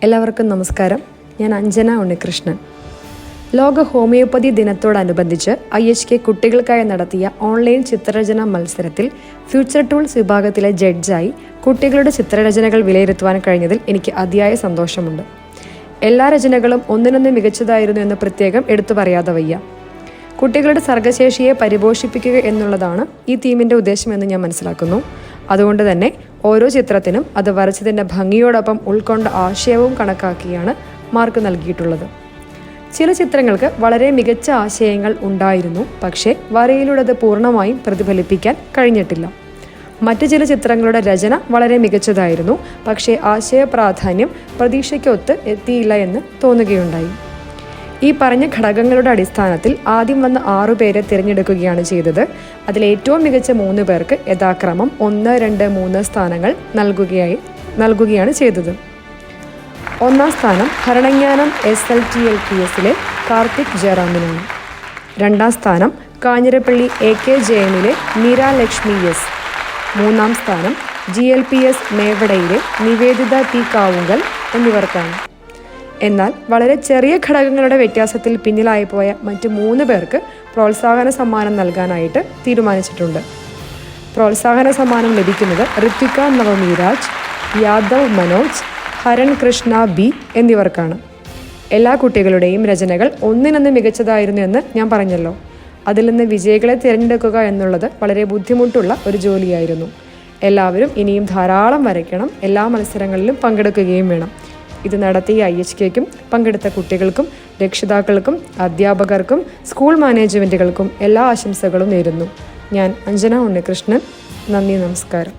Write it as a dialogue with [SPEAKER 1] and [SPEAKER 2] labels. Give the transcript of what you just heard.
[SPEAKER 1] എല്ലാവർക്കും നമസ്കാരം. ഞാൻ അഞ്ജന ഉണ്ണികൃഷ്ണൻ. ലോക ഹോമിയോപ്പതി ദിനത്തോടനുബന്ധിച്ച് IHK കുട്ടികൾക്കായി നടത്തിയ ഓൺലൈൻ ചിത്രരചനാ മത്സരത്തിൽ ഫ്യൂച്ചർ ടൂൾസ് വിഭാഗത്തിലെ ജഡ്ജായി കുട്ടികളുടെ ചിത്രരചനകൾ വിലയിരുത്തുവാൻ കഴിഞ്ഞതിൽ എനിക്ക് അതിയായ സന്തോഷമുണ്ട്. എല്ലാ രചനകളും ഒന്നിനൊന്ന് മികച്ചതായിരുന്നു എന്ന് പ്രത്യേകം എടുത്തു പറയാതെ വയ്യ. കുട്ടികളുടെ സർഗശേഷിയെ പരിപോഷിപ്പിക്കുക എന്നുള്ളതാണ് ഈ തീമിൻ്റെ ഉദ്ദേശമെന്ന് ഞാൻ മനസ്സിലാക്കുന്നു. അതുകൊണ്ട് തന്നെ ഓരോ ചിത്രത്തിനും അത് വരച്ചതിൻ്റെ ഭംഗിയോടൊപ്പം ഉൾക്കൊണ്ട ആശയവും കണക്കാക്കിയാണ് മാർക്ക് നൽകിയിട്ടുള്ളത്. ചില ചിത്രങ്ങൾക്ക് വളരെ മികച്ച ആശയങ്ങൾ ഉണ്ടായിരുന്നു, പക്ഷേ വരയിലൂടെ അത് പൂർണ്ണമായും പ്രതിഫലിപ്പിക്കാൻ കഴിഞ്ഞിട്ടില്ല. മറ്റു ചില ചിത്രങ്ങളുടെ രചന വളരെ മികച്ചതായിരുന്നു, പക്ഷേ ആശയ പ്രാധാന്യം പ്രതീക്ഷയ്ക്കൊത്ത് എത്തിയില്ല എന്ന് തോന്നുകയുണ്ടായി. ഈ പറഞ്ഞ ഘടകങ്ങളുടെ അടിസ്ഥാനത്തിൽ ആദ്യം വന്ന 6 പേരെ തിരഞ്ഞെടുക്കുകയാണ് ചെയ്തത്. അതിലേറ്റവും മികച്ച 3 പേർക്ക് യഥാക്രമം 1, 2, 3 സ്ഥാനങ്ങൾ നൽകുകയാണ് ചെയ്തത്. 1-ാം സ്ഥാനം ഭരണജ്ഞാനം SLTLPSലെ കാർത്തിക് ജയറാമിനാണ്. 2-ാം സ്ഥാനം കാഞ്ഞിരപ്പള്ളി AKJMലെ മീര ലക്ഷ്മി S. 3-ാം സ്ഥാനം GLPS മേവടയിലെ നിവേദിത P. കാവുങ്കൽ എന്നിവർക്കാണ്. എന്നാൽ വളരെ ചെറിയ ഘടകങ്ങളുടെ വ്യത്യാസത്തിൽ പിന്നിലായി പോയ മറ്റ് 3 പേർക്ക് പ്രോത്സാഹന സമ്മാനം നൽകാനായിട്ട് തീരുമാനിച്ചിട്ടുണ്ട്. പ്രോത്സാഹന സമ്മാനം ലഭിക്കുന്നത് ഋത്വിക നവമീരാജ്, യാദവ് മനോജ്, ഹരൺ കൃഷ്ണ B എന്നിവർക്കാണ്. എല്ലാ കുട്ടികളുടെയും രചനകൾ ഒന്നിനൊന്ന് മികച്ചതായിരുന്നു എന്ന് ഞാൻ പറഞ്ഞല്ലോ. അതിൽ നിന്ന് വിജയികളെ തിരഞ്ഞെടുക്കുക എന്നുള്ളത് വളരെ ബുദ്ധിമുട്ടുള്ള ഒരു ജോലിയായിരുന്നു. എല്ലാവരും ഇനിയും ധാരാളം വരയ്ക്കണം, എല്ലാ മത്സരങ്ങളിലും പങ്കെടുക്കുകയും വേണം. ഇത് നടത്തിയ IHKക്കും പങ്കെടുത്ത കുട്ടികൾക്കും രക്ഷിതാക്കൾക്കും അധ്യാപകർക്കും സ്കൂൾ മാനേജ്മെൻറ്റുകൾക്കും എല്ലാ ആശംസകളും നേരുന്നു. ഞാൻ അഞ്ജന ഉണ്ണികൃഷ്ണൻ. നന്ദി, നമസ്കാരം.